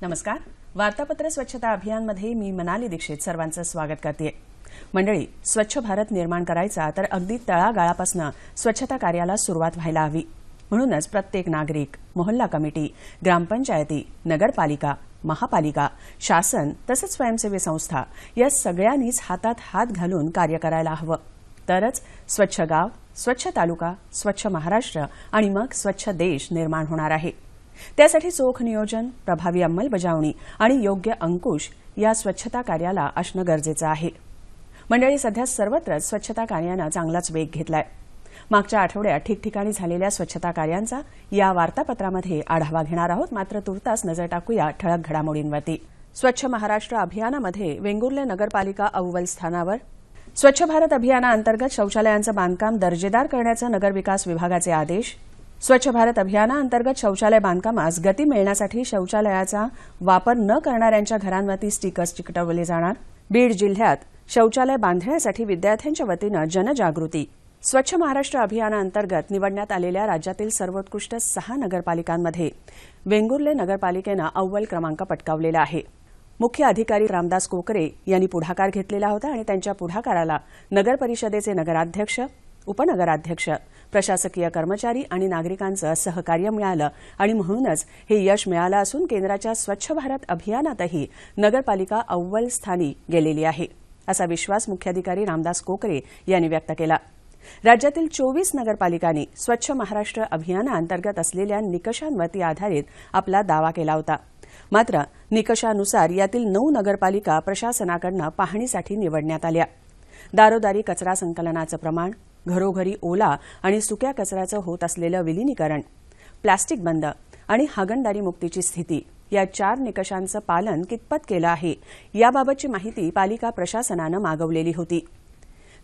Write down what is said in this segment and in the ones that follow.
नमस्कार. वार्तापत्र स्वच्छता अभियानमध्ये मी मनाली दीक्षित सर्वांचं स्वागत करते. मंडळी, स्वच्छ भारत निर्माण करायचा तर अगदी तळागाळापासून स्वच्छता कार्याला सुरुवात व्हायला हवी. म्हणूनच प्रत्येक नागरिक, मोहल्ला कमिटी, ग्रामपंचायती, नगरपालिका, महापालिका, शासन तसंच स्वयंसेवी संस्था या सगळ्यांनीच हातात हात घालून कार्य करायला हवं. तरच स्वच्छ गाव, स्वच्छ तालुका, स्वच्छ महाराष्ट्र आणि मग स्वच्छ देश निर्माण होणार आहे. त्यासाठी चोख नियोजन, प्रभावी अंमलबजावणी आणि योग्य अंकुश या स्वच्छता कार्याला असणं गरजेचं आहे. मंडळी, सध्या सर्वत्रच स्वच्छता कार्यानं चांगलाच वेग घेतलाय. मागच्या आठवड्यात ठिकठिकाणी झालेल्या स्वच्छता कार्यांचा या वार्तापत्रामध्ये आढावा घेणार आहोत. मात्र तुर्तास नजर टाकूया ठळक घडामोडींवरती. स्वच्छ महाराष्ट्र अभियानामध्ये वेंगुर्ले नगरपालिका अव्वल स्थानावर. स्वच्छ भारत अभियानाअंतर्गत शौचालयांचं बांधकाम दर्जेदार करण्याचे नगरविकास विभागाचे आदेश. स्वच्छ भारत अभियानाअंतर्गत शौचालय बांधकामास गती मिळण्यासाठी शौचालयाचा वापर न करणाऱ्यांच्या घरांवरती स्टिकर्स चिकटवले जाणार. बीड जिल्ह्यात शौचालय बांधण्यासाठी विद्यार्थ्यांच्या वतीनं जनजागृती. स्वच्छ महाराष्ट्र अभियानाअंतर्गत निवडण्यात आलेल्या राज्यातील सर्वोत्कृष्ट 6 नगरपालिकांमध्ये वेंगुर्ले नगरपालिकेनं अव्वल क्रमांक पटकावलेला आहे. मुख्य अधिकारी रामदास कोकरे यांनी पुढाकार घेतलेला होता आणि त्यांच्या पुढाकाराला नगरपरिषदेचे नगराध्यक्ष, उपनगराध्यक्ष, प्रशासकीय कर्मचारी आणि नागरिकांचं सहकार्य मिळालं आणि म्हणूनच हे यश मिळालं असून केंद्राच्या स्वच्छ भारत अभियानातही नगरपालिका अव्वल स्थानी गेलेली आहे, असा विश्वास मुख्याधिकारी रामदास कोकरे यांनी व्यक्त केला. राज्यातील 24 नगरपालिकांनी स्वच्छ महाराष्ट्र अभियानाअंतर्गत असलेल्या निकषांवरती आधारित आपला दावा केला होता. मात्र निकषानुसार यातील 9 नगरपालिका प्रशासनाकडून पाहणीसाठी निवडण्यात आल्या. दारोदारी कचरा संकलनाचं प्रमाण, घरोघरी ओला आणि सुक्या कचऱ्याचं होत असलेलं विलिनीकरण, प्लास्टिक बंद आणि हागणदारी मुक्तीची स्थिती या 4 निकषांचं पालन कितपत केलं आहे याबाबतची माहिती पालिका प्रशासनानं मागवलेली होती.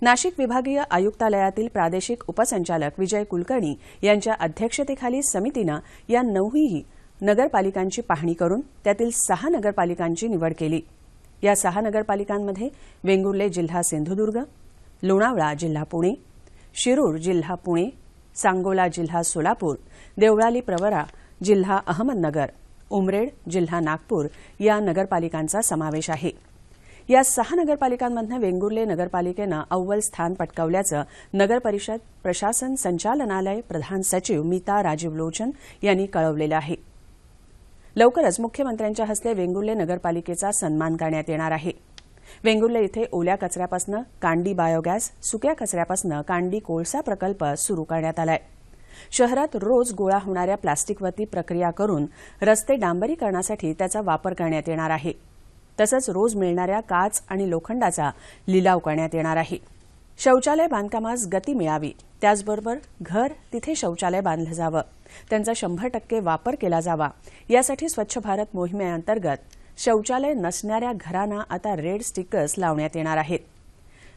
नाशिक विभागीय आयुक्तालयातील प्रादेशिक उपसंचालक विजय कुलकर्णी यांच्या अध्यक्षतेखाली समितीनं या 9ही नगरपालिकांची पाहणी करून त्यातील 6 नगरपालिकांची निवड केली. या 6 नगरपालिकांमध्ये वेंगुर्ले जिल्हा सिंधुदुर्ग, लोणावळा जिल्हा पुणे, शिरूर जिल्हा पुणे, सांगोला जिल्हा सोलापूर, देवळाली प्रवरा जिल्हा अहमदनगर, उमरेड जिल्हा नागपूर या नगरपालिकांचा समावेश आहे. या 6 नगरपालिकांमधून वेंगुर्ले नगरपालिकेनं अव्वल स्थान पटकावल्याचं नगरपरिषद प्रशासन संचालनालय प्रधान सचिव मीता राजीव लोचन यांनी कळवलेलं आहे. लवकरच मुख्यमंत्र्यांच्या हस्ते वेंगुर्ले नगरपालिकेचा सन्मान करण्यात येणार आहे. वेंगुर्ले इथे ओल्या कचऱ्यापासून कांडी बायोगॅस, सुक्या कचऱ्यापासून कांडी कोळसा प्रकल्प सुरू करण्यात आलाय. शहरात रोज गोळा होणाऱ्या प्लास्टिकवरती प्रक्रिया करून रस्ते डांबरीकरणासाठी त्याचा वापर करण्यात येणार आहे. तसंच रोज मिळणाऱ्या काच आणि लोखंडाचा लिलाव करण्यात येणार आहे. शौचालय बांधकामास गती मिळावी, त्याचबरोबर घर तिथे शौचालय बांधलं जावं, त्यांचा 100% वापर केला जावा, यासाठी स्वच्छ भारत मोहिमेअंतर्गत शौचालय नसणाऱ्या घरांना आता रेड स्टिकर्स लावण्यात येणार आहेत.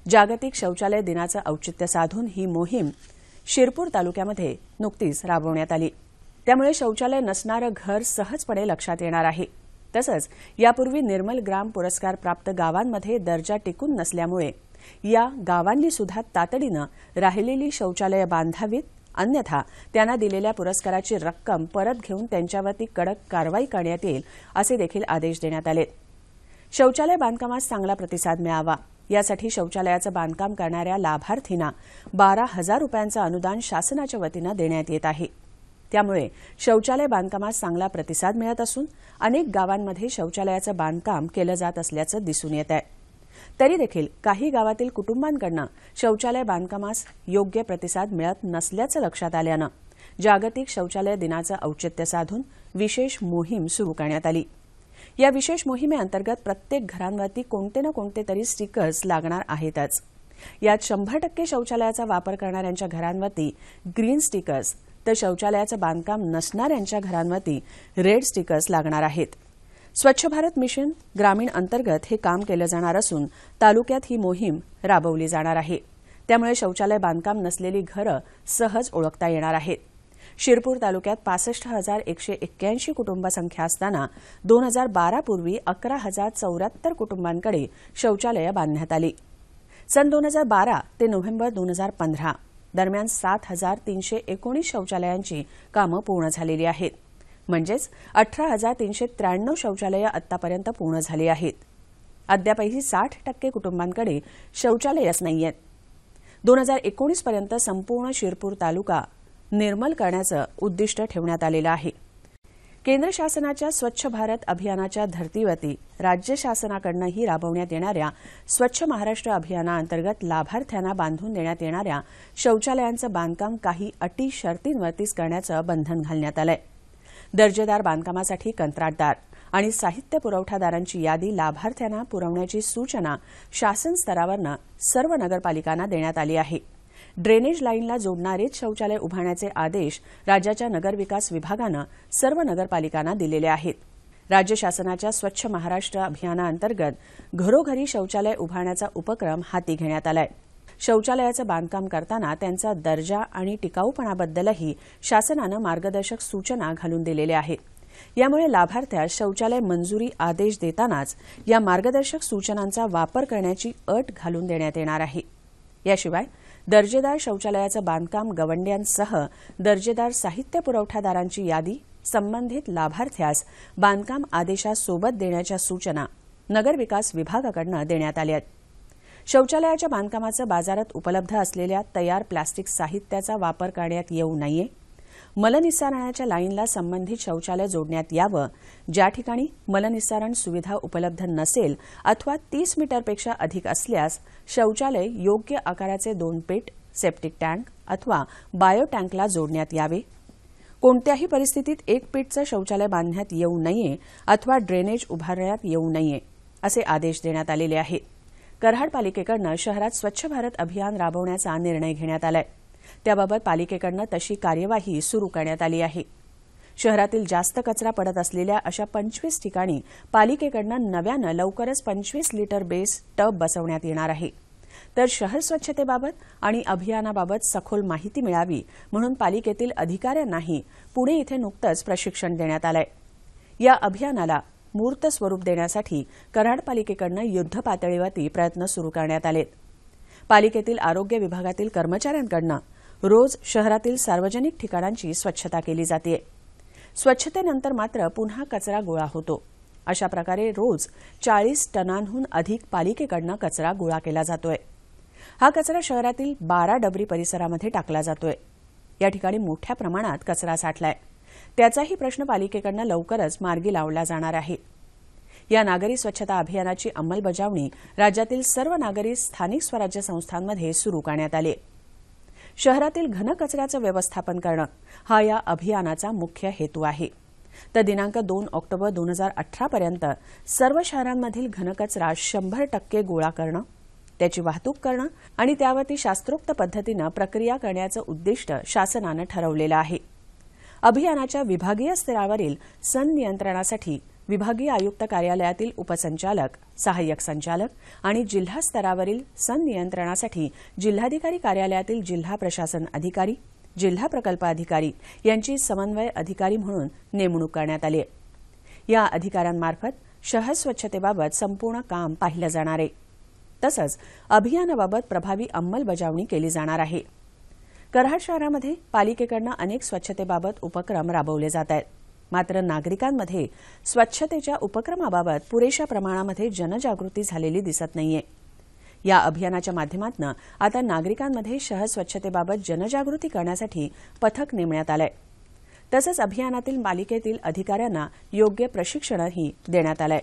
जागतिक शौचालय दिनाचं औचित्य साधून ही मोहीम शिरपूर तालुक्यामध्ये नुकतीच राबवण्यात आली. त्यामुळे शौचालय नसणारं घर सहजपणे लक्षात येणार आहे. तसंच यापूर्वी निर्मल ग्राम पुरस्कार प्राप्त गावांमध्ये दर्जा टिकून नसल्यामुळे या गावांनी सुद्धा तातडीनं राहिलेली शौचालयं बांधावीत, अन्यथा त्यांना दिलेल्या पुरस्काराची रक्कम परत घेऊन त्यांच्यावरती कडक कारवाई करण्यात येईल, असे देखील आदेश देण्यात आले. शौचालय बांधकामास चांगला प्रतिसाद मिळावा यासाठी शौचालयाचं बांधकाम करणाऱ्या लाभार्थींना 12,000 रुपयांचं अनुदान शासनाच्या वतीनं देण्यात येत आहे. त्यामुळे शौचालय बांधकामास चांगला प्रतिसाद मिळत असून अनेक गावांमध्ये शौचालयाचं बांधकाम केलं जात असल्याचं दिसून येत आहे. तरी देखील काही गावातील कुटुंबांकडून शौचालय बांधकामास योग्य प्रतिसाद मिळत नसल्याचं लक्षात आल्यानं जागतिक शौचालय दिनाचं औचित्य साधून विशेष मोहीम सुरू करण्यात आली. या विशेष मोहिमेअंतर्गत प्रत्येक घरांवरती कोणते ना कोणते तरी स्टिकर्स लागणार आहेतच. यात 100% शौचालयाचा वापर करणाऱ्यांच्या घरांवरती ग्रीन स्टिकर्स तर शौचालयाचं बांधकाम नसणाऱ्यांच्या घरांवरती रेड स्टिकर्स लागणार आहेत. स्वच्छ भारत मिशन ग्रामीण अंतर्गत हे काम केलं जाणार असून तालुक्यात ही मोहीम राबवली जाणार आहे. त्यामुळे शौचालय बांधकाम नसलेली घरं सहज ओळखता येणार आहेत. शिरपूर तालुक्यात 65,181 कुटुंबसंख्या असताना 2012 पूर्वी 11,074 कुटुंबांकडे शौचालयं बांधण्यात आली. सन 2012 ते नोव्हेंबर 2015 दरम्यान 7,319 शौचालयांची कामं पूर्ण झालेली आहेत. म्हणजेच 18,393 शौचालयं आतापर्यंत पूर्ण झाली आहेत. अद्यापही 60% कुटुंबांकडे शौचालयच नाहीयेत. 2019 पर्यंत संपूर्ण शिरपूर तालुका निर्मल करण्याचं उद्दिष्ट ठेवण्यात आलेलं आहे. केंद्र शासनाच्या स्वच्छ भारत अभियानाच्या धर्तीवरती राज्य शासनाकडूनही राबवण्यात येणाऱ्या स्वच्छ महाराष्ट्र अभियानाअंतर्गत लाभार्थ्यांना बांधून देण्यात येणाऱ्या शौचालयांचं बांधकाम काही अटी शर्तींवरतीच करण्याचं बंधन घालण्यात आलंय. दर्जेदार बांधकामासाठी कंत्राटदार आणि साहित्य पुरवठादारांची यादी लाभार्थ्यांना पुरवण्याची सूचना शासन स्तरावरनं सर्व नगरपालिकांना देण्यात आली आहे. ड्रेनेज लाईनला जोडणारेच शौचालय उभारण्याचे आदेश राज्याच्या नगरविकास विभागानं सर्व नगरपालिकांना दिलेले आहेत. राज्य शासनाच्या स्वच्छ महाराष्ट्र अभियानाअंतर्गत घरोघरी शौचालय उभारण्याचा उपक्रम हाती घेण्यात आलाय. शौचालयाचं बांधकाम करताना त्यांचा दर्जा आणि टिकाऊपणाबद्दलही शासनानं मार्गदर्शक सूचना घालून दिलेल्या आहेत. यामुळे लाभार्थ्यास शौचालय मंजुरी आदेश देतानाच या मार्गदर्शक सूचनांचा वापर करण्याची अट घालून देण्यात येणार आहे. याशिवाय दर्जेदार शौचालयाचं बांधकाम गवंड्यांसह दर्जेदार साहित्य पुरवठादारांची यादी संबंधित लाभार्थ्यास बांधकाम आदेशासोबत देण्याच्या सूचना नगरविकास विभागाकडून देण्यात आल्या आहेत. शौचालयाच्या बांधकामाचं बाजारात उपलब्ध असलेल्या तयार प्लास्टिक साहित्याचा वापर करण्यात येऊ नये. मलनिस्सारणाच्या लाईनला संबंधित शौचालय जोडण्यात यावं. ज्या ठिकाणी मलनिस्सारण सुविधा उपलब्ध नसेल अथवा 30 मीटरपेक्षा अधिक असल्यास शौचालय योग्य आकाराचे 2 पेट, सेप्टिक टँक अथवा बायो टँकला जोडण्यात यावे. कोणत्याही परिस्थितीत 1 पेटचं शौचालय बांधण्यात येऊ नये अथवा ड्रेनेज उभारण्यात येऊ नये असे आदेश देण्यात आलेले आहेत. कराड पालिकेकडून शहरात स्वच्छ भारत अभियान राबवण्याचा निर्णय घेण्यात आलाय. त्याबाबत पालिकेकडून तशी कार्यवाही सुरू करण्यात आली आहे. शहरातील जास्त कचरा पडत असलेल्या अशा 25 ठिकाणी पालिकेकडून नव्यानं लवकरच 25 लिटर बेस टब बसवण्यात येणार आहे. तर शहर स्वच्छतेबाबत आणि अभियानाबाबत सखोल माहिती मिळावी म्हणून पालिकेतील अधिकाऱ्यांनाही पुणे इथे नुकतंच प्रशिक्षण देण्यात आलंय. या अभियानाला मूर्त स्वरूप देण्यासाठी कराड पालिकेकडून युद्ध पातळीवरती प्रयत्न सुरू करण्यात आलेत. पालिकेतील आरोग्य विभागातील कर्मचाऱ्यांकडून रोज शहरातील सार्वजनिक ठिकाणांची स्वच्छता केली जाते. स्वच्छतेनंतर मात्र पुन्हा कचरा गोळा होतो. अशा प्रकारे रोज 40 टनांहून अधिक पालिकेकडून कचरा गोळा केला जातोय. हा कचरा शहरातील 12 डबरी परिसरामध्ये टाकला जातोय. या ठिकाणी मोठ्या प्रमाणात कचरा साठलाय. त्याचाही प्रश्न पालिकेकडून लवकरच मार्गी लावला जाणार आहे. या नागरी स्वच्छता अभियानाची अंमलबजावणी राज्यातील सर्व नागरी स्थानिक स्वराज्य संस्थांमध्ये सुरू करण्यात आली. शहरातील घनकचऱ्याचं व्यवस्थापन करणं हा या अभियानाचा मुख्य हेतू आहे. तर दिनांक 2 ऑक्टोबर 2018 पर्यंत सर्व शहरांमधील घनकचरा 100% गोळा करणं, त्याची वाहतूक करणं आणि त्यावरती शास्त्रोक्त पद्धतीनं प्रक्रिया करण्याचं उद्दिष्ट शासनानं ठरवलेलं आहे. अभियानाच्या विभागीय स्तरावरील संनियंत्रणासाठी विभागीय आयुक्त कार्यालयातील उपसंचालक, सहाय्यक संचालक आणि जिल्हा स्तरावरील संनियंत्रणासाठी जिल्हाधिकारी कार्यालयातील जिल्हा प्रशासन अधिकारी, जिल्हा प्रकल्प अधिकारी यांची समन्वय अधिकारी म्हणून नेमणूक करण्यात आली आहे. या अधिकाऱ्यांमार्फत शहर स्वच्छतेबाबत संपूर्ण काम पाहिलं जाणार आहे. तसंच अभियानाबाबत प्रभावी अंमलबजावणी केली जाणार आहे. कराड शहरामध्ये पालिकेकडून अनेक स्वच्छतेबाबत उपक्रम राबवले जात आहेत. मात्र नागरिकांमध्ये स्वच्छतेच्या उपक्रमाबाबत पुरेशा प्रमाणामध्ये जनजागृती झालेली दिसत नाहीये. या अभियानाच्या माध्यमातून आता नागरिकांमध्ये शहर स्वच्छतेबाबत जनजागृती करण्यासाठी पथक नेमण्यात आलंय. तसंच अभियानातील पालिकेतील अधिकाऱ्यांना योग्य प्रशिक्षणही देण्यात आलंय.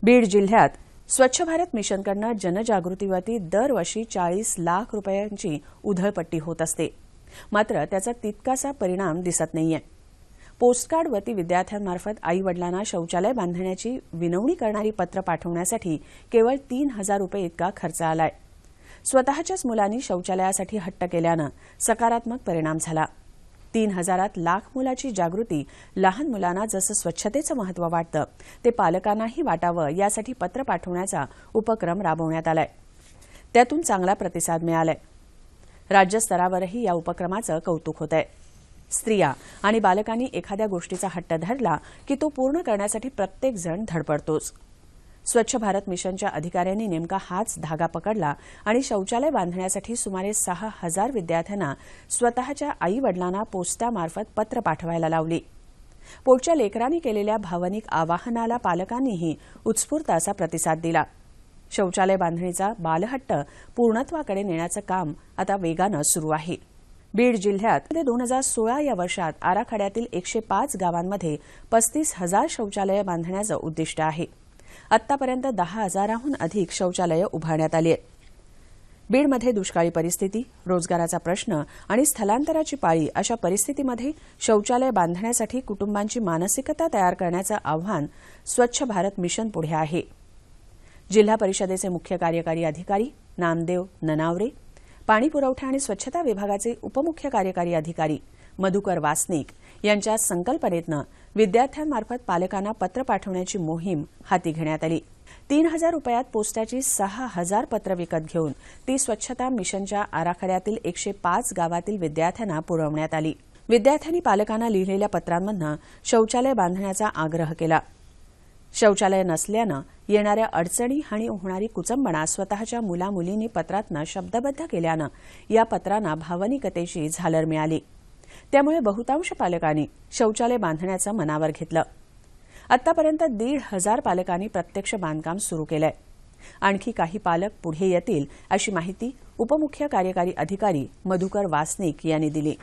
बीड जिल्ह्यात स्वच्छ भारत मिशनकडून जनजागृतीवरती दरवर्षी 40 लाख रुपयांची उधळपट्टी होत असते. मात्र त्याचा तितकासा परिणाम दिसत नाहीये. पोस्टकार्डवरती विद्यार्थ्यांमार्फत आई-वडिलांना शौचालय बांधण्याची विनवणी करणारी पत्र पाठवण्यासाठी केवळ 3,000 रुपये इतका खर्च आलाय. स्वतःच्याच मुलांनी शौचालयासाठी हट्ट केल्यानं सकारात्मक परिणाम झाला. 3,000त लाख मुलाची जागृती. लहान मुलांना जसं स्वच्छतेचं महत्त्व वाटतं ते पालकांनाही वाटावं यासाठी पत्र पाठवण्याचा उपक्रम राबवण्यात आलाय. त्यातून चांगला प्रतिसाद मिळालाय. राज्यस्तरावरही या उपक्रमाचं कौतुक होत आहे. स्त्रिया आणि बालकांनी एखाद्या गोष्टीचा हट्ट धरला की तो पूर्ण करण्यासाठी प्रत्येकजण धडपडतोच. स्वच्छ भारत मिशनच्या अधिकाऱ्यांनी नेमका हाच धागा पकडला आणि शौचालय बांधण्यासाठी सुमारे 6,000 विद्यार्थ्यांना स्वतःच्या आई-वडिलांना पोस्टामार्फत पत्र पाठवायला लावली. पोटच्या लेकरांनी केलेल्या भावनिक आवाहनाला पालकांनीही उत्स्फूर्त असा प्रतिसाद दिला. शौचालय बांधणीचा बालहट्ट पूर्णत्वाकडे नेण्याचं काम आता वेगानं सुरू आहे. बीड जिल्ह्यात 2016 या वर्षात आराखड्यातील 105 गावांमध्ये 35,000 शौचालयं बांधण्याचं उद्दिष्ट आहे. आतापर्यंत 10,000हून अधिक शौचालयं उभारण्यात आली आहेत. बीडमध्ये दुष्काळी परिस्थिती, रोजगाराचा प्रश्न आणि स्थलांतराची पाळी अशा परिस्थितीमध्ये शौचालय बांधण्यासाठी कुटुंबांची मानसिकता तयार करण्याचं आव्हान स्वच्छ भारत मिशन पुढे आहे. जिल्हा परिषदेचे मुख्य कार्यकारी अधिकारी नामदेव ननावरे, पाणी पुरवठा आणि स्वच्छता विभागाचे उपमुख्य कार्यकारी अधिकारी मधुकर वासनिक यांच्या संकल्पनेतनं विद्यार्थ्यांमार्फत पालकांना पत्र पाठवण्याची मोहीम हाती घेण्यात आली. 3,000 रुपयात पोस्टाची 6,000 पत्र विकत घेऊन ती स्वच्छता मिशनच्या आराखड्यातील 105 गावातील विद्यार्थ्यांना पुरवण्यात आली. विद्यार्थ्यांनी पालकांना लिहिलेल्या पत्रांमधनं शौचालय बांधण्याचा आग्रह केला. शौचालय नसल्यानं येणाऱ्या अडचणी आणि होणारी कुचंबणा स्वतःच्या मुलामुलींनी पत्रातनं शब्दबद्ध केल्यानं या पत्रांना भावनिकतेची झालर मिळाली. त्यामुळे बहुतांश पालकांनी शौचालय बांधण्याचं मनावर घेतलं. आतापर्यंत 1,500 पालकांनी प्रत्यक्ष बांधकाम सुरू केलंय. आणखी काही पालक पुढे येतील अशी माहिती उपमुख्य कार्यकारी अधिकारी मधुकर वासनिक यांनी दिली.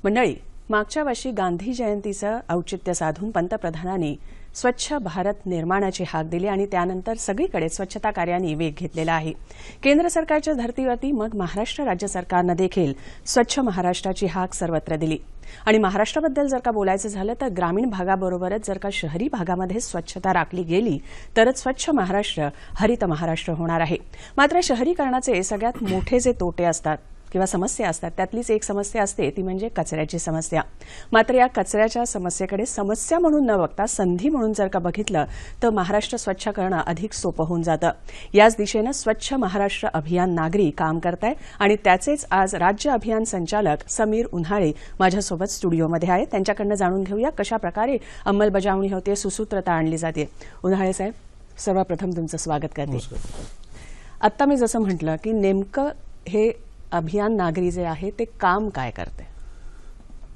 मंडळी, मागच्या वर्षी गांधी जयंतीचं औचित्य साधून पंतप्रधानांनी स्वच्छ भारत निर्माणाची हाक दिली आणि त्यानंतर सगळीकडे स्वच्छता कार्याने वेग घेतलेला आहे. केंद्र सरकारच्या धर्तीवरती मग महाराष्ट्र राज्य सरकारनं देखील स्वच्छ महाराष्ट्राची हाक सर्वत्र दिली. आणि महाराष्ट्राबद्दल जर का बोलायचं झालं तर ग्रामीण भागाबरोबरच जर का शहरी भागामध्ये स्वच्छता राखली गेली तरच स्वच्छ महाराष्ट्र हरित महाराष्ट्र होणार आहे. मात्र शहरीकरणाचे सगळ्यात मोठे जे तोटे असतात किंवा समस्या असतात त्यातलीच एक समस्या असते ती म्हणजे कचऱ्याची समस्या. मात्र या कचऱ्याच्या समस्येकडे समस्या म्हणून न बघता संधी म्हणून जर का बघितलं तर महाराष्ट्र स्वच्छ करणं अधिक सोपं होऊन जातं. याच दिशेनं स्वच्छ महाराष्ट्र अभियान नागरी काम करत आहे आणि त्याचेच आज राज्य अभियान संचालक समीर उन्हाळे माझ्यासोबत स्टुडिओमध्ये आहेत. त्यांच्याकडनं जाणून घेऊया कशा प्रकारे अंमलबजावणी होते, सुसूत्रता आणली जाते. उन्हाळे साहेब, सर्वप्रथम तुमचं स्वागत करते. आत्ता मी जसं म्हटलं की नेमकं हे अभियान नागरी जे आहे ते काम काय करते?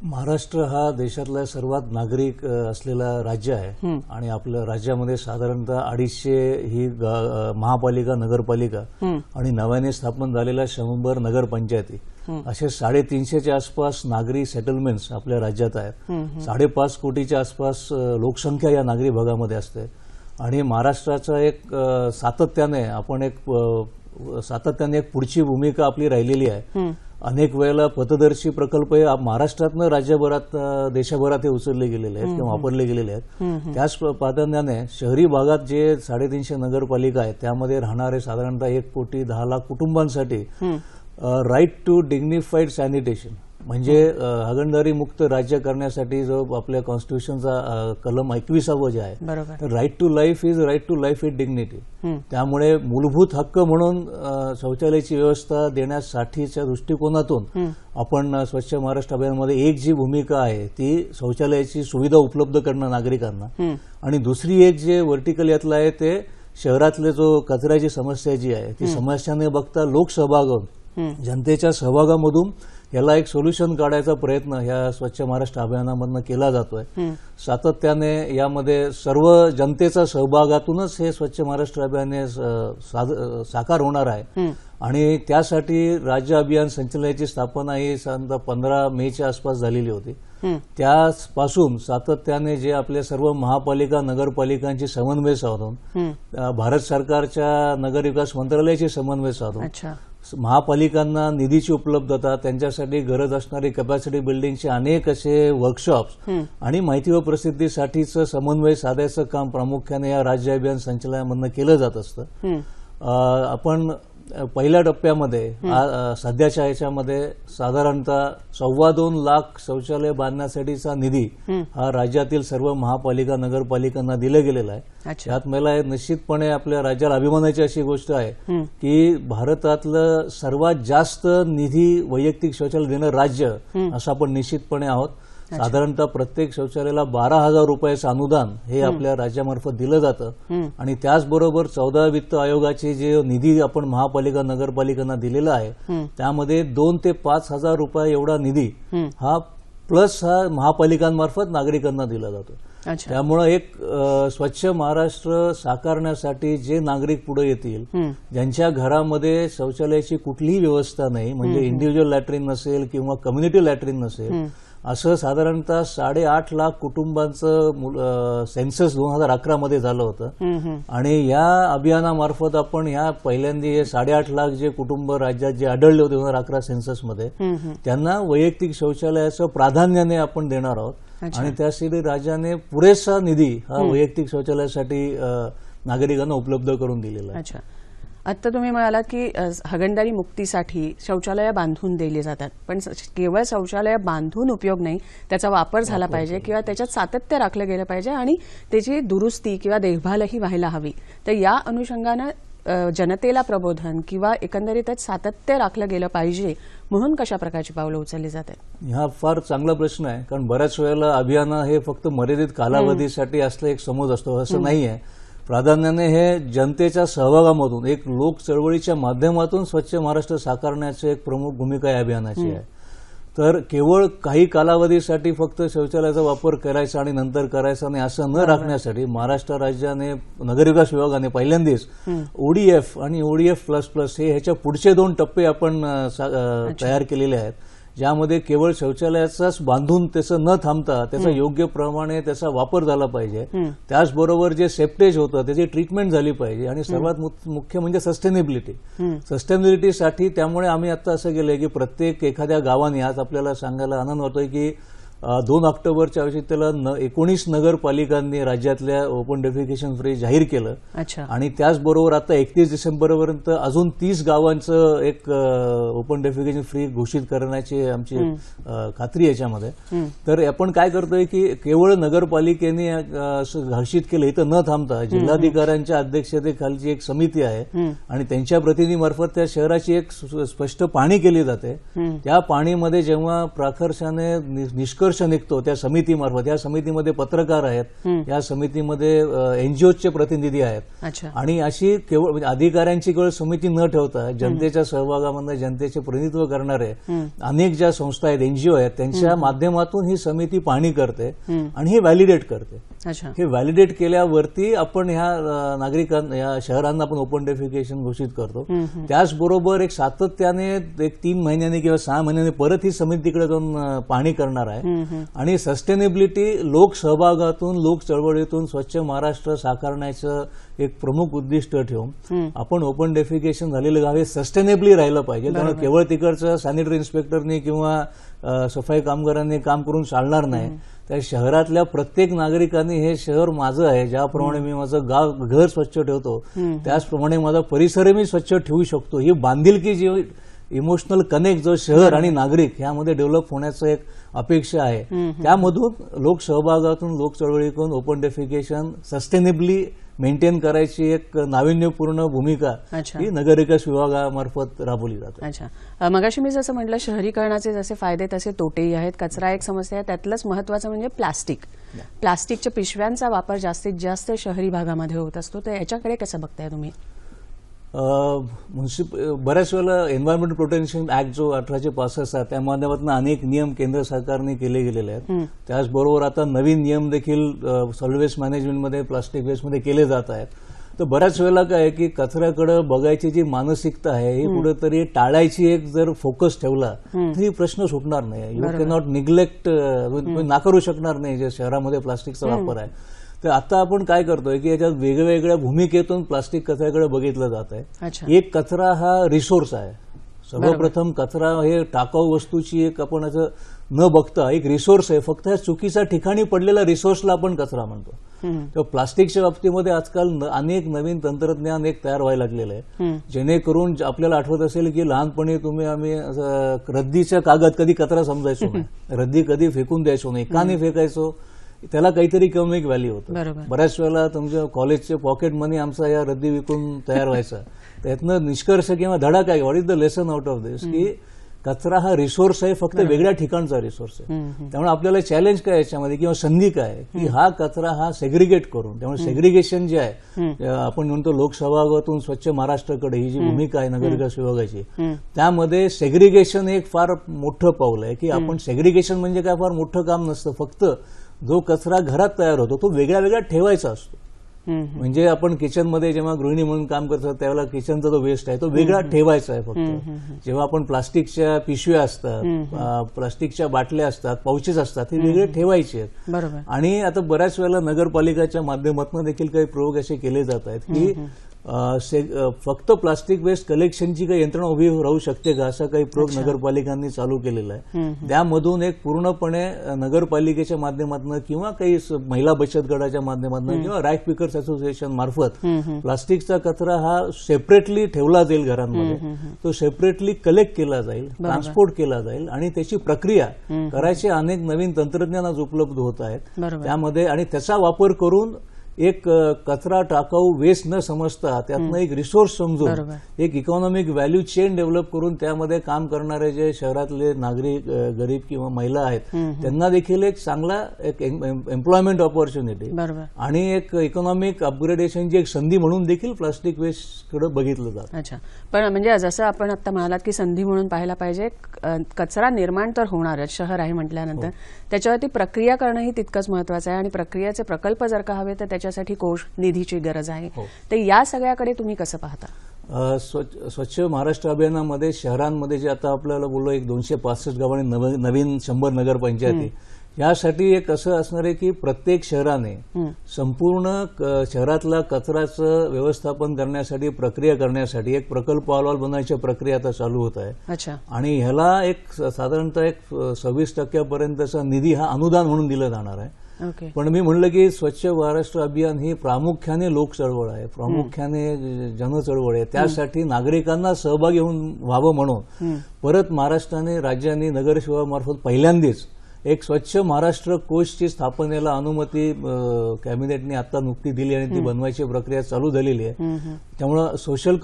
महाराष्ट्र हा देशातला सर्वात नागरिक असलेला राज्य आहे आणि आपल्या राज्यामध्ये साधारणतः 250 ही महापालिका, नगरपालिका आणि नव्याने स्थापन झालेल्या 100 नगरपंचायती असे 350च्या आसपास नागरी सेटलमेंट्स आपल्या राज्यात आहेत. 5.5 कोटीच्या आसपास लोकसंख्या या नागरी भागामध्ये असते आणि महाराष्ट्राचा एक सातत्याने एक पुढची भूमिका आपली राहिलेली आहे. अनेक वेळेला पथदर्शी प्रकल्प हे महाराष्ट्रातनं राज्यभरात, देशभरात हे उचलले गेलेले आहेत किंवा वापरले गेलेले आहेत. त्याच प्राधान्याने शहरी भागात जे 350 नगरपालिका आहेत त्यामध्ये राहणारे साधारणतः 1 कोटी 10 लाख कुटुंबांसाठी राईट टू डिग्निफाईड सॅनिटेशन म्हणजे हागणदारी मुक्त राज्य करण्यासाठी जो आपल्या कॉन्स्टिट्यूशनचा कलम 21 जे आहे तर right to life is right to life with dignity. त्यामुळे मूलभूत हक्क म्हणून शौचालयाची व्यवस्था देण्यासाठीच्या दृष्टिकोनातून आपण स्वच्छ महाराष्ट्र अभियानमध्ये एक जी भूमिका आहे ती शौचालयाची सुविधा उपलब्ध करणं नागरिकांना आणि दुसरी एक जे व्हर्टिकल यातलं आहे ते शहरातले जो कचऱ्याची समस्या जी आहे ती समस्या न बघता लोकसहभाग जनतेच्या सहभागामधून याला एक सोल्युशन काढायचा प्रयत्न ह्या स्वच्छ महाराष्ट्र अभियानामधनं केला जातोय. सातत्याने यामध्ये सर्व जनतेचा सहभागातूनच हे स्वच्छ महाराष्ट्र अभियान साकार होणार आहे आणि त्यासाठी राज्य अभियान संचालनाची स्थापना ही 15 मेच्या आसपास झालेली होती. त्यापासून सातत्याने जे आपल्या सर्व महापालिका नगरपालिकांची समन्वय साधून भारत सरकारच्या नगर विकास मंत्रालयाची समन्वय साधून महापालिकांना निधीची उपलब्धता, त्यांच्यासाठी गरज असणारी कॅपॅसिटी बिल्डिंगचे अनेक असे वर्कशॉप्स आणि माहिती व प्रसिद्धीसाठीचं समन्वय साधायचं काम प्रामुख्याने या राज्य अभियान संचालनामधनं केलं जात असतं. आपण पहिल्या टप्प्यामध्ये सध्याच्या याच्यामध्ये साधारणतः 2.25 लाख शौचालय बांधण्यासाठीचा निधी हा राज्यातील सर्व महापालिका नगरपालिकांना दिला गेलेला आहे. त्यात मला निश्चितपणे आपल्या राज्याला अभिमानाची अशी गोष्ट आहे की भारतातलं सर्वात जास्त निधी वैयक्तिक शौचालय देणं राज्य असं आपण निश्चितपणे आहोत. साधारणतः प्रत्येक शौचालयाला 12,000 रुपयाचं अनुदान हे आपल्या राज्यामार्फत दिलं जातं आणि त्याचबरोबर 14 वित्त आयोगाचे जे निधी आपण महापालिका नगरपालिकांना दिलेला आहे त्यामध्ये 2 ते 5,000 रुपये एवढा निधी हा प्लस हा महापालिकांमार्फत नागरिकांना दिला जातो. त्यामुळे एक स्वच्छ महाराष्ट्र साकारण्यासाठी जे नागरिक पुढे येतील, ज्यांच्या घरामध्ये शौचालयाची कुठलीही व्यवस्था नाही, म्हणजे इंडिव्हिज्युअल लॅट्रिन नसेल किंवा कम्युनिटी लॅट्रिन नसेल, असं साधारणतः 8.5 लाख कुटुंबांचं सेन्सस 2011 मध्ये झालं होतं आणि या अभियानामार्फत आपण ह्या पहिल्यांदा 8.5 लाख जे कुटुंब राज्यात जे आढळले होते 2011 सेन्ससमध्ये त्यांना वैयक्तिक शौचालयाचं प्राधान्याने आपण देणार आहोत आणि त्यासाठी राज्याने पुरेसा निधी हा वैयक्तिक शौचालयासाठी नागरिकांना उपलब्ध करून दिलेला आहे. आता तुम्ही म्हणालात की हागणदारी मुक्तीसाठी शौचालय बांधून दिली जातात, पण केवळ शौचालय बांधून उपयोग नाही, त्याचा वापर झाला पाहिजे किंवा त्याच्यात सातत्य राखलं गेलं पाहिजे आणि त्याची दुरुस्ती किंवा देखभालही व्हायला हवी. तर या अनुषंगानं जनतेला प्रबोधन किंवा एकंदरीतच सातत्य राखलं गेलं पाहिजे म्हणून कशा प्रकारची पावलं उचलली जातात? हा फार चांगला प्रश्न आहे, कारण बऱ्याच वेळेला अभियान हे फक्त मर्यादित कालावधीसाठी असलं एक समज असतो, असं नाहीये. प्राधान्याने हे जनतेच्या सहभागामधून एक लोक चळवळीच्या माध्यमातून स्वच्छ महाराष्ट्र साकारण्याची एक प्रमुख भूमिका या अभियानाची आहे. तर केवळ काही कालावधीसाठी फक्त शौचालयाचा वापर करायचा आणि नंतर करायचा नाही असं न राखण्यासाठी महाराष्ट्र राज्याने नगरविकास विभागाने पहिल्यांदाच ओडीएफ आणि ODF++ हे ह्याच्या पुढचे 2 टप्पे आपण तयार केलेले आहेत, ज्यामध्ये केवळ शौचालयाचाच बांधून त्याचं न थांबता त्याचा योग्य प्रमाणे त्याचा वापर झाला पाहिजे, त्याचबरोबर जे सेप्टेज होतं त्याची ट्रीटमेंट झाली पाहिजे आणि सर्वात मुख्य म्हणजे सस्टेनेबिलिटीसाठी. त्यामुळे आम्ही आता असं केलंय की प्रत्येक एखाद्या गावाने, आज आपल्याला सांगायला आनंद होतोय की 2 ऑक्टोबरच्या आवश्यकतेला 19 नगरपालिकांनी राज्यातल्या ओपन डेफिकेशन फ्री जाहीर केलं आणि त्याचबरोबर आता 31 डिसेंबरपर्यंत अजून 30 गावांचं एक ओपन डेफिकेशन फ्री घोषित करण्याची आमची खात्री याच्यामध्ये. तर आपण काय करतोय की केवळ नगरपालिकेने घोषित केलं इथं न थांबता जिल्हाधिकाऱ्यांच्या अध्यक्षतेखालची एक समिती आहे आणि त्यांच्या प्रतिनिधीमार्फत त्या शहराची एक स्पष्ट पाहणी केली जाते. त्या पाहणीमध्ये जेव्हा प्राकर्षाने निष्कर्ष निघतो त्या समितीमार्फत, या समितीमध्ये पत्रकार आहेत, या समितीमध्ये एनजीओचे प्रतिनिधी आहेत आणि अशी केवळ अधिकाऱ्यांची केवळ समिती न ठेवता जनतेच्या सहभागामध्ये जनतेचे प्रतिनिधित्व करणारे अनेक ज्या संस्था आहेत, एनजीओ आहेत, त्यांच्या माध्यमातून ही समिती पाहणी करते आणि हे व्हॅलिडेट करते. हे व्हॅलिडेट केल्यावरती आपण ह्या नागरिकांना, या शहरांना आपण ओपन डेफिकेशन घोषित करतो. त्याचबरोबर एक सातत्याने एक 3 महिन्यांनी किंवा 6 महिन्यांनी परत ही समिती तिकडे जाऊन पाहणी करणार आहे आणि सस्टेनेबिलिटी लोक सहभागातून, लोक चळवळीतून स्वच्छ महाराष्ट्र साकारण्याचं एक प्रमुख उद्दिष्ट ठेवून आपण ओपन डेफिकेशन झालेलं गाव हे सस्टेनेबली राहिलं पाहिजे. कारण केवळ तिकडचं सॅनिटरी इन्स्पेक्टरनी किंवा सफाई कामगारांनी काम करून चालणार नाही. त्या शहरातल्या प्रत्येक नागरिकांनी हे शहर माझं आहे, ज्याप्रमाणे मी माझं घर स्वच्छ ठेवतो त्याचप्रमाणे माझा परिसरही मी स्वच्छ ठेवू शकतो, ही बांधिलकी जी इमोशनल कनेक्ट जो शहर आणि नागरिक ह्यामध्ये डेव्हलप होण्याचं एक अपेक्षा आहे, त्यामधून लोक सहभागातून, लोक चळवळीतून ओपन डेफिकेशन सस्टेनेबली मेंटेन करायची एक नाविन्यपूर्ण भूमिका ही नगरविकास विभागामार्फत राबवली जाते. अच्छा, मगाशी मी जसं म्हटलं शहरीकरणाचे जसे फायदे तसे तोटेही आहेत. कचरा एक समस्या आहे, त्यातलंच महत्वाचं म्हणजे प्लास्टिकच्या पिशव्यांचा वापर जास्तीत जास्त शहरी भागामध्ये होत असतो. तर याच्याकडे कसं बघताय तुम्ही? बऱ्याच वेळेला एन्व्हायरमेंट प्रोटेक्शन ऍक्ट जो 1865 त्या माध्यमातून अनेक नियम केंद्र सरकारने केले गेलेले आहेत. त्याचबरोबर आता नवीन नियम देखील सॉलिड वेस्ट मॅनेजमेंटमध्ये, प्लास्टिक वेस्टमध्ये केले जात आहेत. तर बऱ्याच वेळेला काय आहे की कचऱ्याकडे बघायची जी मानसिकता आहे ही कुठेतरी टाळायची एक जर फोकस ठेवला तर ही प्रश्न सुटणार नाही. यू कॅन नॉट निग्लेक्ट, नाकारू शकणार नाही जे शहरामध्ये प्लास्टिकचा वापर आहे. तर आता आपण काय करतोय की याच्यात वेगवेगळ्या भूमिकेतून प्लास्टिक कचऱ्याकडे बघितलं जात आहे. एक कचरा हा रिसोर्स आहे. सर्वप्रथम कचरा हे टाकाऊ वस्तूची एक आपण असं न बघता एक रिसोर्स आहे. फक्त चुकीच्या ठिकाणी पडलेला रिसोर्सला आपण कचरा म्हणतो. तर प्लास्टिकच्या बाबतीमध्ये आजकाल अनेक नवीन तंत्रज्ञान एक तयार व्हायला लागलेलं आहे, जेणेकरून आपल्याला आठवत असेल की लहानपणी आम्ही रद्दीचा कागद कधी कचरा समजायचो नाही, रद्दी कधी फेकून द्यायचो नाही. का नाही फेकायचो? त्याला काहीतरी इकॉनॉमिक व्हॅल्यू होतं. बऱ्याच वेळेला तुमच्या कॉलेजचे पॉकेट मनी आमचा या रद्दी विकून तयार व्हायचा. त्यातनं निष्कर्ष किंवा धडा काय, what is the lesson out of this, की कचरा हा रिसोर्स आहे, फक्त वेगळ्या ठिकाणचा रिसोर्स आहे. त्यामुळे आपल्याला चॅलेंज काय याच्यामध्ये किंवा संधी काय की हा कचरा हा सेग्रिगेट करून, त्यामुळे सेग्रिगेशन जे आहे आपण म्हणतो लोकसभागातून स्वच्छ महाराष्ट्राकडे ही जी भूमिका आहे नगरविकास विभागाची, त्यामध्ये सेग्रिगेशन एक फार मोठं पाऊल आहे. की आपण सेग्रिगेशन म्हणजे काय फार मोठं काम नसतं. फक्त जो कचरा घरात तयार होतो तो वेगळ्या वेगळ्या ठेवायचा असतो. म्हणजे आपण किचनमध्ये जेव्हा गृहिणी म्हणून काम करतो त्यावेळेला किचनचा जो वेस्ट आहे तो वेगळा ठेवायचा आहे. फक्त जेव्हा आपण प्लास्टिकच्या पिशव्या असतात, प्लास्टिकच्या बाटल्या असतात, पाउचेस असतात, ते वेगळे ठेवायचे आहेत. आणि आता बऱ्याच वेळेला नगरपालिकेच्या माध्यमातून देखील काही प्रयोग असे केले जात आहेत की फक्त प्लास्टिक वेस्ट कलेक्शनची काही यंत्रणा उभी राहू शकते का, असा काही प्रयोग नगरपालिकांनी चालू केलेला आहे. त्यामधून एक पूर्णपणे नगरपालिकेच्या माध्यमातून किंवा काही महिला बचत गटाच्या माध्यमातून किंवा रॅक पिकर्स असोसिएशन मार्फत प्लास्टिकचा कचरा हा सेपरेटली ठेवला जाईल घरांमध्ये, तो सेपरेटली कलेक्ट केला जाईल, ट्रान्सपोर्ट केला जाईल आणि त्याची प्रक्रिया करायचे अनेक नवीन तंत्रज्ञान आज उपलब्ध होत आहेत त्यामध्ये. आणि त्याचा वापर करून एक कचरा टाकाऊ वेस्ट न समजता त्यातनं एक रिसोर्स समजून एक इकॉनॉमिक व्हॅल्यू चेन डेव्हलप करून त्यामध्ये काम करणारे जे शहरातले नागरिक, गरीब किंवा महिला आहेत त्यांना देखील एक चांगला एक एम्प्लॉयमेंट ऑपॉर्च्युनिटी आणि एक इकॉनॉमिक अपग्रेडेशनची एक संधी म्हणून देखील प्लास्टिक वेस्टकडे बघितलं जातं. अच्छा, पण म्हणजे जसं आपण आता म्हणालात की संधी म्हणून पाहायला पाहिजे, कचरा निर्माण तर होणारच, शहर आहे म्हटल्यानंतर त्याच्यावरती प्रक्रिया करणंही तितकंच महत्वाचं आहे. आणि प्रक्रियेचे प्रकल्प जर का हवे तर त्याच्यासाठी कोष निधीची गरज आहे. तर या सगळ्याकडे तुम्ही कसं पाहता? स्वच्छ महाराष्ट्र अभियानामध्ये शहरांमध्ये जे आता आपल्याला बोललो एक 265 गावांनी नवीन 100 नगरपंचायती, यासाठी एक असं असणार आहे की प्रत्येक शहराने संपूर्ण शहरातला कचऱ्याचं व्यवस्थापन करण्यासाठी, प्रक्रिया करण्यासाठी एक प्रकल्प अहवाल बनवायची प्रक्रिया आता चालू होत आहे. आणि ह्याला एक साधारणतः एक 26% निधी हा अनुदान म्हणून दिला जाणार आहे. पण मी म्हणलं की स्वच्छ महाराष्ट्र अभियान ही प्रामुख्याने लोक चळवळ आहे, प्रामुख्याने जनचळवळ आहे. त्यासाठी नागरिकांना सहभागी व्हावं म्हणून परत महाराष्ट्राने, राज्यांनी नगरसेवामार्फत पहिल्यांदाच एक स्वच्छ महाराष्ट्र कोषची स्थापनेला अनुमती कॅबिनेटने आता नुकती दिली आणि ती बनवायची प्रक्रिया चालू झालेली आहे. त्यामुळे social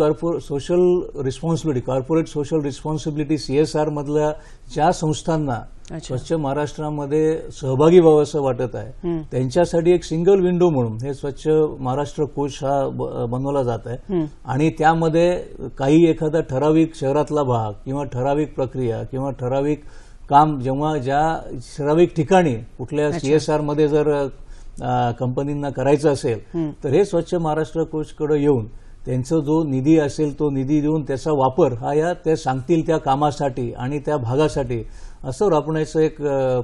responsibility, corporate social responsibility CSR मधल्या ज्या संस्थांना स्वच्छ महाराष्ट्रामध्ये सहभागी व्हावं असं वाटत आहे त्यांच्यासाठी एक सिंगल विंडो म्हणून हे स्वच्छ महाराष्ट्र कोष हा बनवला जात आहे. आणि त्यामध्ये काही एखादा ठराविक शहरातला भाग किंवा ठराविक प्रक्रिया किंवा ठराविक काम जेव्हा ज्या ठराविक ठिकाणी कुठल्या CSR मध्ये जर कंपनींना करायचं असेल तर हे स्वच्छ महाराष्ट्र कोषकडे येऊन त्यांचा जो निधी असेल तो निधी देऊन त्याचा वापर हा ते सांगतील त्या कामासाठी आणि त्या भागासाठी असं राबवण्याचं एक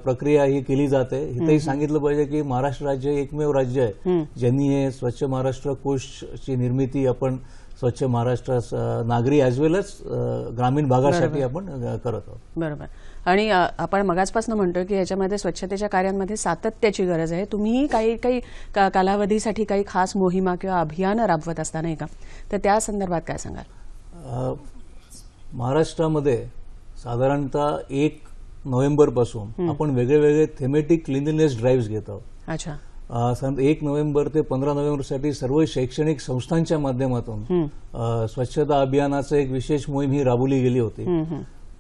प्रक्रिया ही केली जाते. इथंही सांगितलं पाहिजे की महाराष्ट्र राज्य एकमेव राज्य आहे ज्यांनी हे स्वच्छ महाराष्ट्र कोषची निर्मिती आपण स्वच्छ महाराष्ट्र नागरी ॲज वेल एज ग्रामीण भागासाठी आपण करत आहोत. बरोबर. आणि आपण मगाचपासून म्हणतो की याच्यामध्ये स्वच्छतेच्या कार्यांमध्ये सातत्याची गरज आहे. तुम्हीही काही कालावधीसाठी काही खास मोहिमा किंवा अभियान राबवत असता नाही का, तर त्या संदर्भात काय सांगाल? महाराष्ट्रामध्ये साधारणतः 1 नोव्हेंबरपासून आपण वेगळे थेमॅटिक क्लिनलीनेस ड्राईव्ह घेत आहोत. अच्छा. 1 नोव्हेंबर ते 15 नोव्हेंबरसाठी सर्व शैक्षणिक संस्थांच्या माध्यमातून स्वच्छता अभियानाचं एक विशेष मोहीम ही राबवली गेली होती.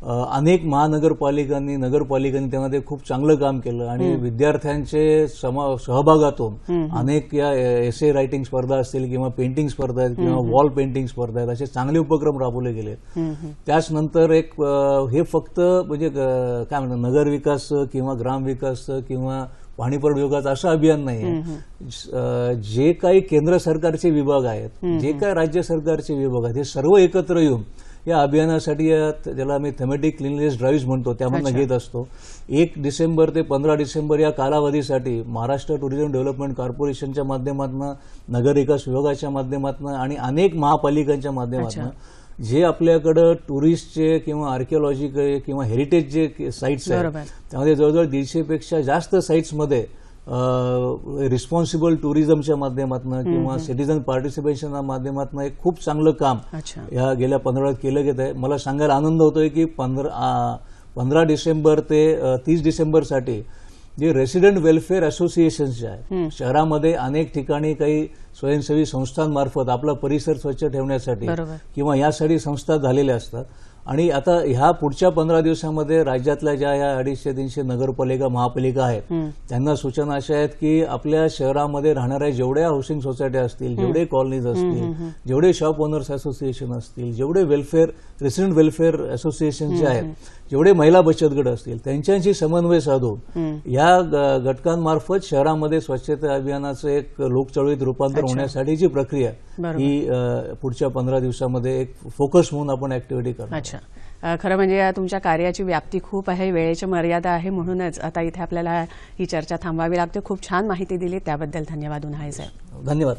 अनेक महानगरपालिकांनी नगरपालिकांनी त्यामध्ये खूप चांगलं काम केलं आणि विद्यार्थ्यांचे सहभागातून अनेक या एसे रायटिंग स्पर्धा असतील किंवा पेंटिंग स्पर्धा आहेत किंवा वॉल पेंटिंग स्पर्धा आहेत, असे चांगले उपक्रम राबवले गेले. त्याच नंतर एक हे फक्त म्हणजे काय म्हणतात नगर विकास किंवा ग्राम विकास किंवा पाणीपुरवठा विभागाचं असं अभियान नाहीये. जे काही केंद्र सरकारचे विभाग आहेत, जे काही राज्य सरकारचे विभाग आहेत, हे सर्व एकत्र येऊन या अभियानासाठी ज्याला आम्ही थेमॅटिक क्लिनलीनेस ड्राईव्ह म्हणतो त्यामधून घेत असतो. 1 डिसेंबर ते 15 डिसेंबर या कालावधीसाठी महाराष्ट्र टुरिझम डेव्हलपमेंट कॉर्पोरेशनच्या माध्यमातून, नगर विकास विभागाच्या माध्यमातून आणि अनेक महापालिकांच्या माध्यमातून जे आपल्याकडं टुरिस्टचे किंवा आर्किओलॉजिकल किंवा हेरिटेज जे साईट्स आहेत त्यामध्ये जवळजवळ 150 पेक्षा जास्त साईट्समध्ये रिस्पॉन्सिबल टुरिझमच्या माध्यमातून किंवा सिटीझन पार्टिसिपेशनच्या माध्यमातून एक खूप चांगलं काम या गेल्या 15 केलं गेलं आहे. मला सांगायला आनंद होतोय की 15 डिसेंबर ते 30 डिसेंबरसाठी जे रेसिडेंट वेलफेअर असोसिएशन्स जे आहेत शहरामध्ये अनेक ठिकाणी काही स्वयंसेवी संस्थांमार्फत आपला परिसर स्वच्छ ठेवण्यासाठी किंवा यासाठी संस्था झालेल्या असतात. आणि आता ह्या पुढच्या 15 दिवसांमध्ये राज्यातल्या ज्या या 250-300 नगरपालिका महापालिका आहेत त्यांना सूचना अशा आहेत की आपल्या शहरामध्ये राहणाऱ्या जेवढ्या हाऊसिंग सोसायटी असतील, जेवढे कॉलनीज असतील, जेवढे शॉप ओनर्स असोसिएशन असतील, जेवढे रेसिडेंट वेलफेअर असोसिएशन जे आहेत, जेवढे महिला बचत गट असतील त्यांच्याशी समन्वय साधून या घटकांमार्फत शहरामध्ये स्वच्छता अभियानाचं एक लोकचळवळीत रूपांतर होण्यासाठीची प्रक्रिया ही पुढच्या 15 दिवसामध्ये एक फोकस म्हणून आपण ऍक्टिव्हिटी करणार. खरं म्हणजे तुमच्या कार्याची व्याप्ती खूप आहे, वेळेची मर्यादा आहे, म्हणूनच आता इथे आपल्याला ही चर्चा थांबवावी लागते. खूप छान माहिती दिली त्याबद्दल धन्यवाद उन्हाळे साहेब. धन्यवाद.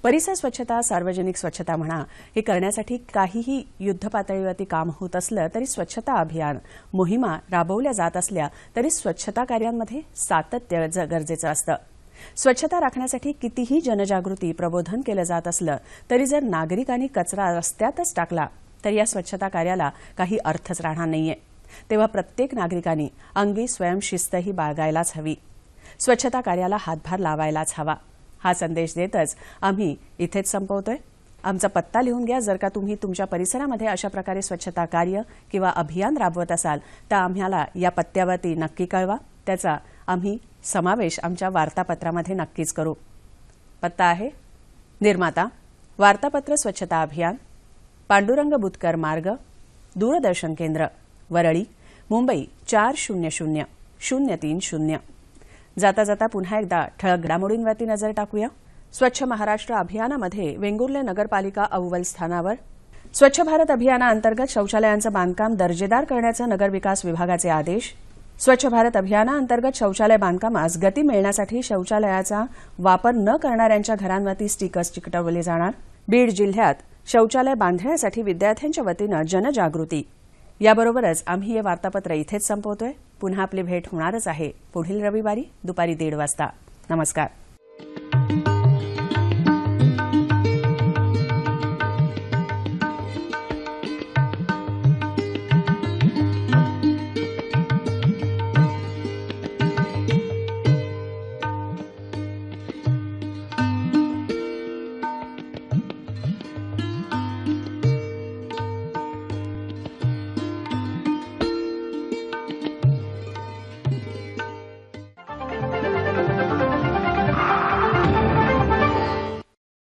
परिसर स्वच्छता, सार्वजनिक स्वच्छता म्हणा, हे करण्यासाठी काहीही युद्धपातळीवरती काम होत असलं तरी स्वच्छता अभियान मोहिमा राबवल्या जात असल्या तरी स्वच्छता कार्यांमध्ये सातत्य गरजेचं असतं. स्वच्छता राखण्यासाठी कितीही जनजागृती प्रबोधन केलं जात असलं तरी जर नागरिकांनी कचरा रस्त्यातच टाकला तर या स्वच्छता कार्याला काही अर्थच राहणार नाहीये. तेव्हा प्रत्येक नागरिकांनी अंगी स्वयंशिस्तही बाळगायलाच हवी, स्वच्छता कार्याला हातभार लावायलाच हवा. हा संदेश देतच आम्ही इथेच संपवतोय. आमचा पत्ता लिहून घ्या. जर का तुम्ही तुमच्या परिसरामध्ये अशा प्रकारे स्वच्छता कार्य किंवा अभियान राबवत असाल तर आम्हाला या पत्त्यावरती नक्की कळवा. त्याचा आम्ही समावेश आमच्या वार्तापत्रामध्ये नक्कीच करू. पत्ता आहे निर्माता, वार्तापत्र स्वच्छता अभियान, पांडुरंग बुतकर मार्ग, दूरदर्शन केंद्र, वरळी, मुंबई 400030. जाता जाता पुन्हा एकदा ठळक घडामोडींवरती नजर टाकूया. स्वच्छ महाराष्ट्र अभियानामध्ये वेंगुर्ले नगरपालिका अव्वल स्थानावर. स्वच्छ भारत अभियानाअंतर्गत शौचालयांचं बांधकाम दर्जेदार करण्याचे नगरविकास विभागाचे आदेश. स्वच्छ भारत अभियानाअंतर्गत शौचालय बांधकामास गती मिळण्यासाठी शौचालयाचा वापर न करणाऱ्यांच्या घरांवरती स्टिकर्स चिकटवले जाणार. बीड जिल्ह्यात शौचालय बांधण्यासाठी विद्यार्थ्यांच्या वतीनं जनजागृती. याबरोबरच आम्ही हे वार्तापत्र इथेच संपवतोय. पुन्हा आपली भेट होणारच आहे पुढील रविवारी दुपारी 1:30 वाजता. नमस्कार.